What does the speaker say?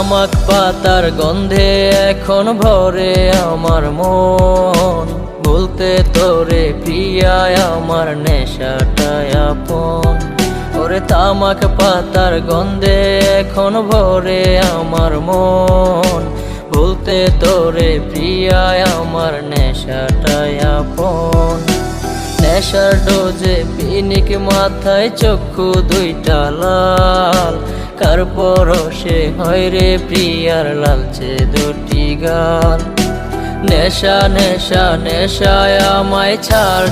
তামাক পাতার গন্ধে এখন ভরে আমার মন, বলতে তোরে প্রিয়া আমার নেশাটাই আপন। ওরে তামাক পাতার গন্ধে এখন ভরে আমার মন, বলতে তোরে প্রিয়া আমার নেশাটাই আপন। নেশার ডোজে পিনিক মাথায় চক্ষু দুইটা লাল, কার পরশে হয় রে প্রিয়ার লালচে দুটি গাল। নেশা নেশা নেশায় আমায় ছাড়